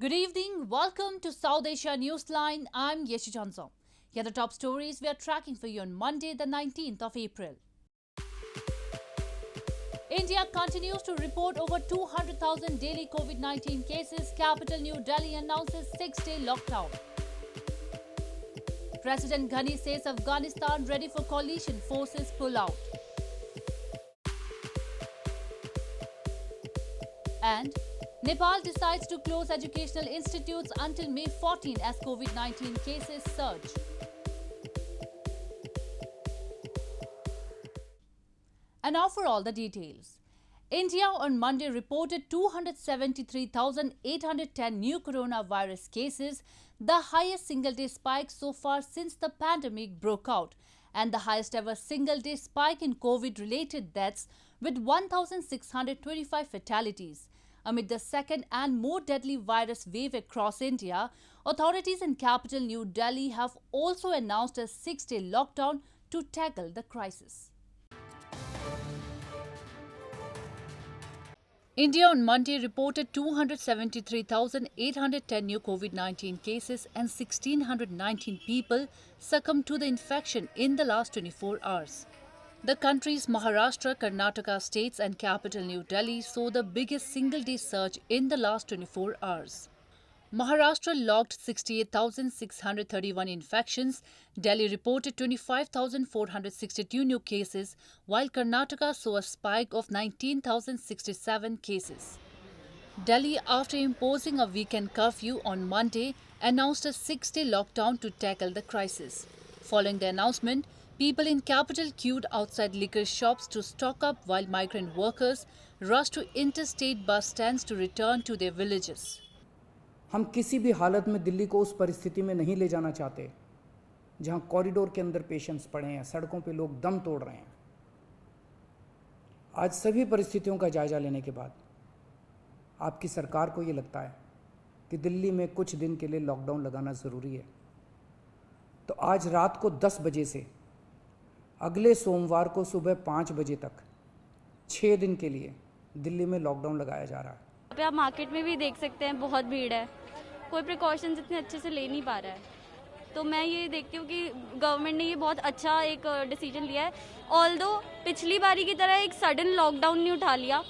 Good evening. Welcome to South Asia Newsline. I'm Yeshi Chansom. Here are the top stories we are tracking for you on Monday, the 19th of April. India continues to report over 200,000 daily COVID-19 cases. Capital New Delhi announces 6-day lockdown. President Ghani says Afghanistan ready for coalition forces pull out. And Nepal decides to close educational institutes until May 14 as COVID-19 cases surge. And now for all the details. India on Monday reported 273,810 new coronavirus cases, the highest single-day spike so far since the pandemic broke out, and the highest ever single-day spike in COVID-related deaths with 1,625 fatalities. Amid the second and more deadly virus wave across India, authorities in capital New Delhi have also announced a 6-day lockdown to tackle the crisis. India on Monday reported 273,810 new COVID-19 cases and 1,619 people succumbed to the infection in the last 24 hours. The country's Maharashtra, Karnataka states and capital New Delhi saw the biggest single-day surge in the last 24 hours. Maharashtra logged 68,631 infections, Delhi reported 25,462 new cases, while Karnataka saw a spike of 19,067 cases. Delhi, after imposing a weekend curfew on Monday, announced a 6-day lockdown to tackle the crisis. Following the announcement, people in capital queued outside liquor shops to stock up while migrant workers rushed to interstate bus stands to return to their villages. हम किसी भी हालत में दिल्ली को उस परिस्थिति में नहीं ले जाना चाहते जहां कॉरिडोर के अंदर पेशेंट्स पड़े हैं, सड़कों पे लोग दम तोड़ रहे हैं। आज सभी परिस्थितियों का जायजा लेने के बाद आपकी सरकार को ये लगता है कि दिल्ली में कुछ दिन के लिए लॉकडाउन लगाना ज़रूरी है, तो आज रात को 10 बजे से अगले सोमवार को सुबह 5 बजे तक 6 दिन के लिए दिल्ली में लॉकडाउन लगाया जा रहा है। पे आप मार्केट में भी देख सकते हैं, बहुत भीड़ है, कोई प्रिकॉशंस इतने अच्छे से ले नहीं पा रहा है। तो मैं ये देखती हूँ कि गवर्नमेंट ने ये बहुत अच्छा एक डिसीजन लिया है, ऑल्दो पिछली बारी की तरह एक सडन लॉकडाउन नहीं उठा लिया।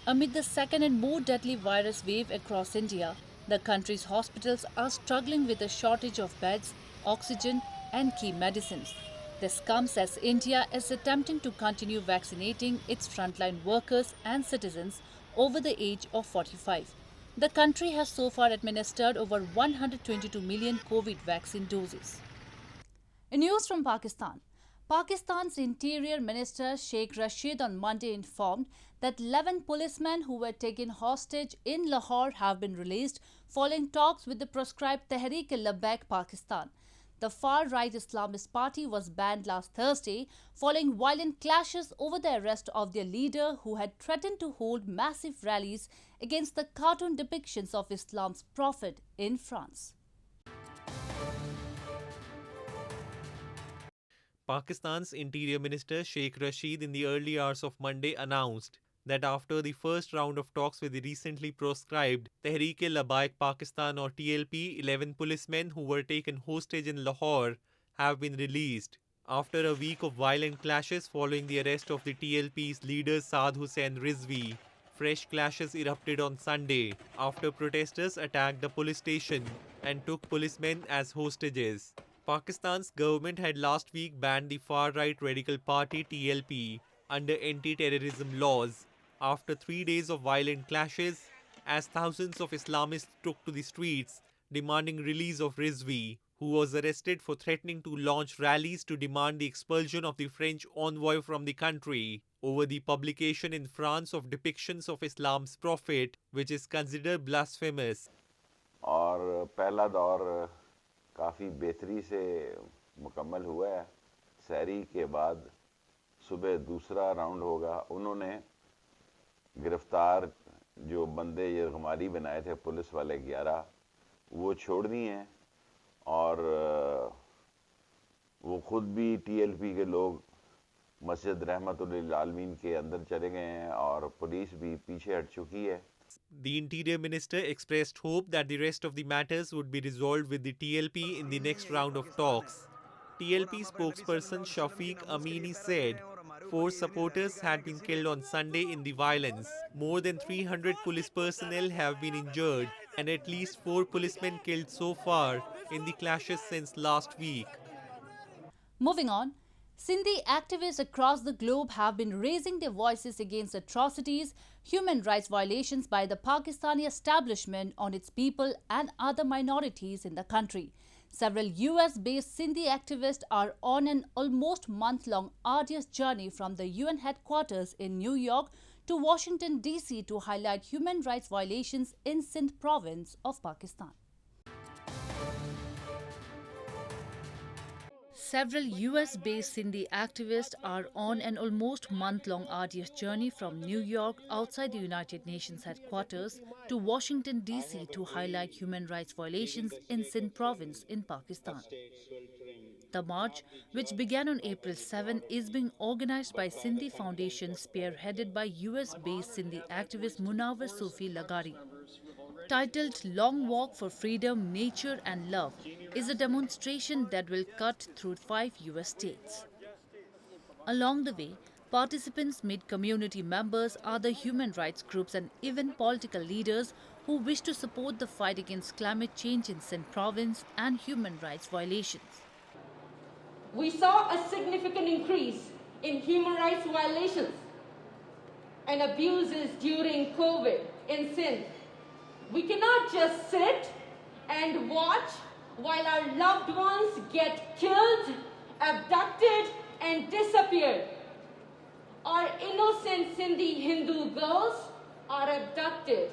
Amid the second and more deadly virus wave across India, the country's hospitals are struggling with a shortage of beds, oxygen and key medicines. This comes as India is attempting to continue vaccinating its frontline workers and citizens over the age of 45. The country has so far administered over 122 million COVID vaccine doses. In news from Pakistan, Pakistan's Interior Minister Sheikh Rashid on Monday informed that 11 policemen who were taken hostage in Lahore have been released following talks with the proscribed Tehreek-e-Labbaik Pakistan. The far-right Islamist party was banned last Thursday following violent clashes over the arrest of their leader who had threatened to hold massive rallies against the cartoon depictions of Islam's prophet in France. Pakistan's Interior Minister Sheikh Rashid in the early hours of Monday announced that after the first round of talks with the recently proscribed Tehreek-e-Labbaik Pakistan or TLP, 11 policemen who were taken hostage in Lahore have been released. After a week of violent clashes following the arrest of the TLP's leader Saad Hussain Rizvi, fresh clashes erupted on Sunday after protesters attacked the police station and took policemen as hostages. Pakistan's government had last week banned the far-right radical party TLP under anti-terrorism laws after 3 days of violent clashes as thousands of Islamists took to the streets demanding release of Rizvi, who was arrested for threatening to launch rallies to demand the expulsion of the French envoy from the country over the publication in France of depictions of Islam's prophet, which is considered blasphemous. और पहला दौर काफ़ी बेहतरी से मुकम्मल हुआ है। सहरी के बाद सुबह दूसरा राउंड होगा। उन्होंने गिरफ्तार जो बंदे ये हमारी बनाए थे पुलिस वाले 11 वो छोड़ दिए हैं और वो खुद भी टीएलपी के लोग मस्जिद रहमतुल्लिल आलमीन के अंदर चले गए हैं और पुलिस भी पीछे हट चुकी है। The Interior Minister expressed hope that the rest of the matters would be resolved with the TLP in the next round of talks. TLP spokesperson Shafiq Amini said 4 supporters had been killed on Sunday in the violence. More than 300 police personnel have been injured and at least 4 policemen killed so far in the clashes since last week. Moving on, Sindhi activists across the globe have been raising their voices against atrocities, human rights violations by the Pakistani establishment on its people and other minorities in the country. Several US-based Sindhi activists are on an almost month-long arduous journey from the UN headquarters in New York to Washington, D.C. to highlight human rights violations in Sindh province of Pakistan. Several US-based Sindhi activists are on an almost month-long arduous journey from New York outside the United Nations headquarters to Washington, D.C. to highlight human rights violations in Sindh province in Pakistan. The march, which began on April 7, is being organized by Sindhi Foundation spearheaded by US-based Sindhi activist Munawar Sufi Lagari. Titled Long Walk for Freedom, Nature and Love, is a demonstration that will cut through 5 US states. Along the way, participants meet community members, other human rights groups and even political leaders who wish to support the fight against climate change in Sindh province and human rights violations. We saw a significant increase in human rights violations and abuses during COVID in Sindh. We cannot just sit and watch while our loved ones get killed, abducted, and disappeared. Our innocent Sindhi Hindu girls are abducted.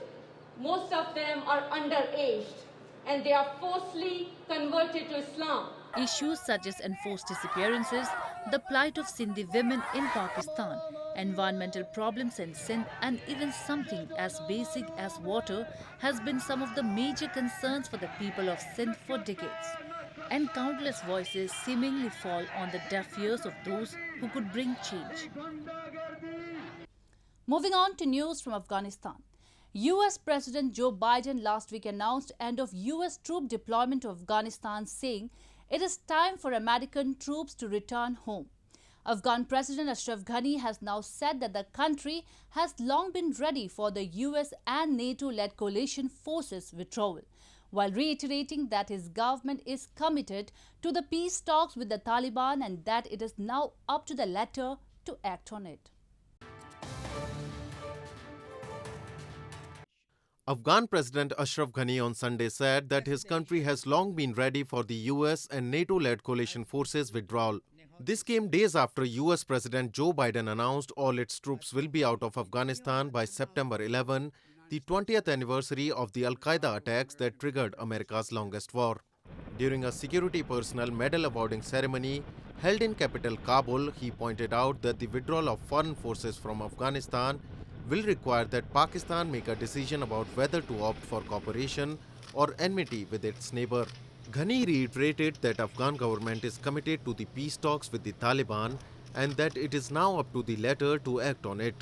Most of them are underaged, and they are forcibly converted to Islam. Issues such as enforced disappearances, the plight of Sindhi women in Pakistan, environmental problems in Sindh and even something as basic as water has been some of the major concerns for the people of Sindh for decades. And countless voices seemingly fall on the deaf ears of those who could bring change. Moving on to news from Afghanistan. US President Joe Biden last week announced end of US troop deployment to Afghanistan, saying it is time for American troops to return home. Afghan President Ashraf Ghani has now said that the country has long been ready for the US and NATO-led coalition forces withdrawal, while reiterating that his government is committed to the peace talks with the Taliban and that it is now up to the latter to act on it. Afghan President Ashraf Ghani on Sunday said that his country has long been ready for the US and NATO-led coalition forces withdrawal. This came days after US President Joe Biden announced all its troops will be out of Afghanistan by September 11, the 20th anniversary of the Al-Qaeda attacks that triggered America's longest war. During a security personnel medal awarding ceremony held in capital Kabul, he pointed out that the withdrawal of foreign forces from Afghanistan will require that Pakistan make a decision about whether to opt for cooperation or enmity with its neighbor. Ghani reiterated that Afghan government is committed to the peace talks with the Taliban and that it is now up to the latter to act on it.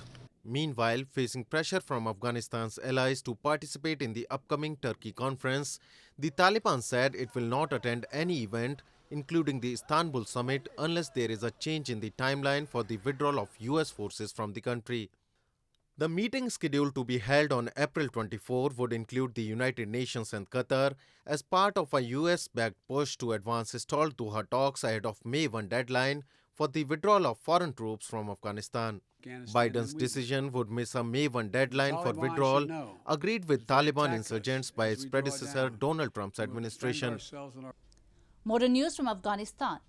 Meanwhile, facing pressure from Afghanistan's allies to participate in the upcoming Turkey conference, the Taliban said it will not attend any event, including the Istanbul summit, unless there is a change in the timeline for the withdrawal of US forces from the country. The meeting scheduled to be held on April 24 would include the United Nations and Qatar as part of a US-backed push to advance stalled Doha talks ahead of May 1 deadline for the withdrawal of foreign troops from Afghanistan. Biden's decision would miss a May 1 deadline for withdrawal agreed with Taliban insurgents by its predecessor Donald Trump's administration. More news from Afghanistan.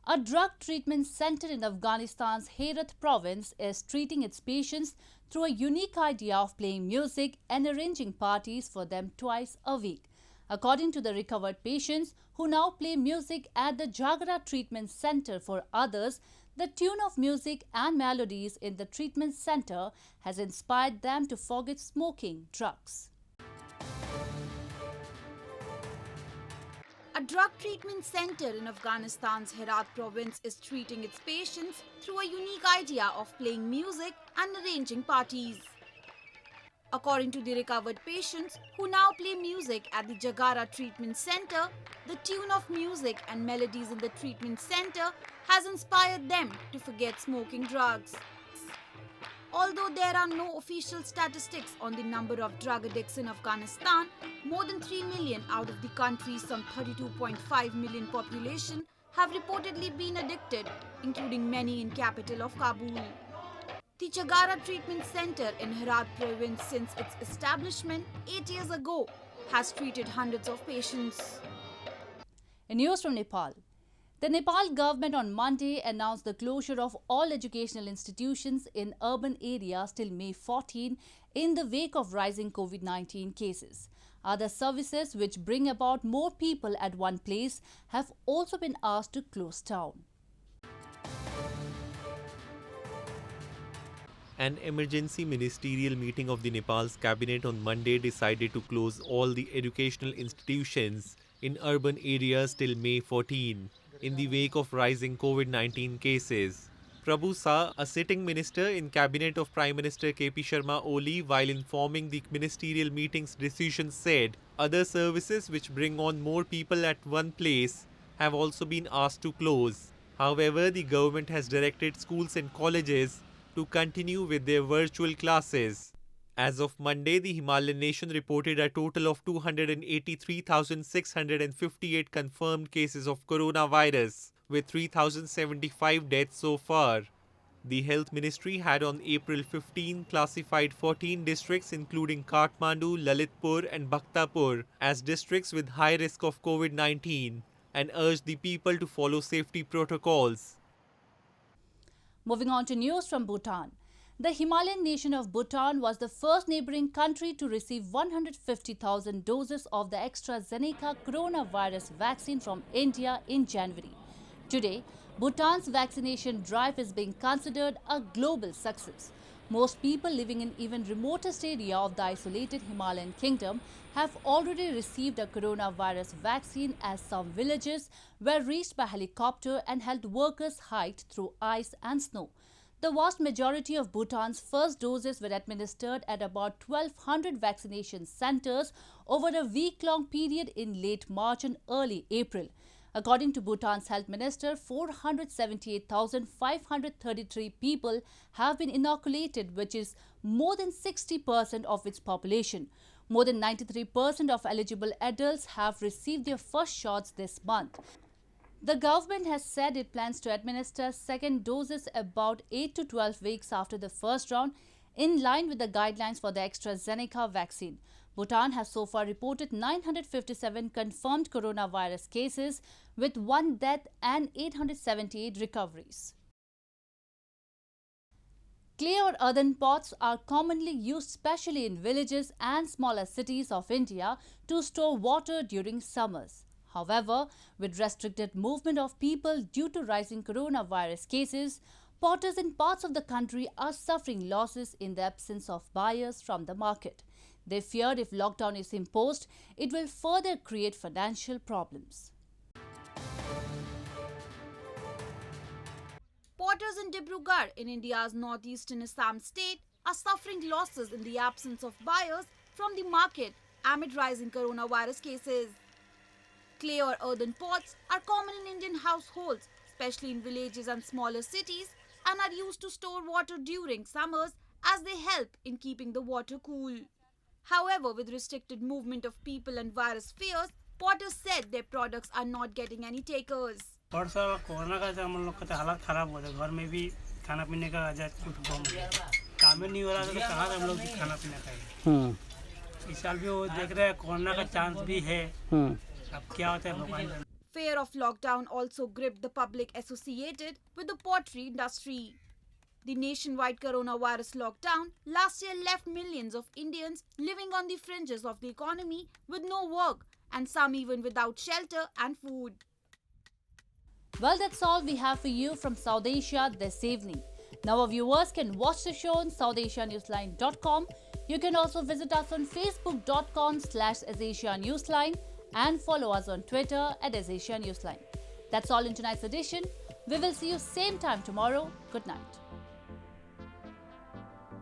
A drug treatment center in Afghanistan's Herat province is treating its patients through a unique idea of playing music and arranging parties for them twice a week. According to the recovered patients, who now play music at the Jagara Treatment Center for others, the tune of music and melodies in the treatment center has inspired them to forget smoking drugs. A drug treatment center in Afghanistan's Herat province is treating its patients through a unique idea of playing music and arranging parties. According to the recovered patients, who now play music at the Jagara Treatment Center, the tune of music and melodies in the treatment center has inspired them to forget smoking drugs. Although there are no official statistics on the number of drug addicts in Afghanistan, more than 3 million out of the country's some 32.5 million population have reportedly been addicted, including many in capital of Kabul. The Jagara Treatment Center in Herat province since its establishment 8 years ago has treated hundreds of patients. In news from Nepal, the Nepal government on Monday announced the closure of all educational institutions in urban areas till May 14 in the wake of rising COVID-19 cases. Other services which bring about more people at one place have also been asked to close down. An emergency ministerial meeting of the Nepal's cabinet on Monday decided to close all the educational institutions in urban areas till May 14 in the wake of rising COVID-19 cases. Prabhu Sa, a sitting minister in cabinet of Prime Minister KP Sharma Oli, while informing the ministerial meeting's decision, said other services which bring on more people at one place have also been asked to close. However, the government has directed schools and colleges to continue with their virtual classes. As of Monday, the Himalayan nation reported a total of 283,658 confirmed cases of coronavirus, with 3,075 deaths so far. The Health Ministry had on April 15 classified 14 districts including Kathmandu, Lalitpur and Bhaktapur as districts with high risk of COVID-19 and urged the people to follow safety protocols. Moving on to news from Bhutan. The Himalayan nation of Bhutan was the first neighboring country to receive 150,000 doses of the AstraZeneca coronavirus vaccine from India in January. Today, Bhutan's vaccination drive is being considered a global success. Most people living in even remotest area of the isolated Himalayan kingdom have already received a coronavirus vaccine, as some villages were reached by helicopter and health workers hiked through ice and snow. The vast majority of Bhutan's first doses were administered at about 1,200 vaccination centers over a week-long period in late March and early April. According to Bhutan's health minister, 478,533 people have been inoculated, which is more than 60% of its population. More than 93% of eligible adults have received their first shots this month. The government has said it plans to administer second doses about 8 to 12 weeks after the first round, in line with the guidelines for the AstraZeneca vaccine. Bhutan has so far reported 957 confirmed coronavirus cases, with 1 death and 878 recoveries. Clay or earthen pots are commonly used especially in villages and smaller cities of India to store water during summers. However, with restricted movement of people due to rising coronavirus cases, potters in parts of the country are suffering losses in the absence of buyers from the market. They fear if lockdown is imposed, it will further create financial problems. Potters in Dibrugarh in India's northeastern Assam state are suffering losses in the absence of buyers from the market amid rising coronavirus cases. Clay or earthen pots are common in Indian households, especially in villages and smaller cities, and are used to store water during summers as they help in keeping the water cool. However, with restricted movement of people and virus fears, potters said their products are not getting any takers. और sir corona का हम लोग का हालत खराब हो गया, घर में भी खाना पीने का आजाद कुछ कम काम नहीं हो रहा था, तो कहाँ से हम लोग खाना पीना खाएंगे। इस साल भी वो देख रहे हैं कोरोना का चांस भी है, अब क्या होता है भगवान। Fear of lockdown also gripped the public associated with the pottery industry. The nationwide coronavirus lockdown last year left millions of Indians living on the fringes of the economy with no work and some even without shelter and food. Well, that's all we have for you from South Asia this evening. Now our viewers can watch the show on SouthAsiaNewsline.com. You can also visit us on Facebook.com/AsAsiaNewsline and follow us on Twitter @AsAsiaNewsline. That's all in tonight's edition. We will see you same time tomorrow. Good night.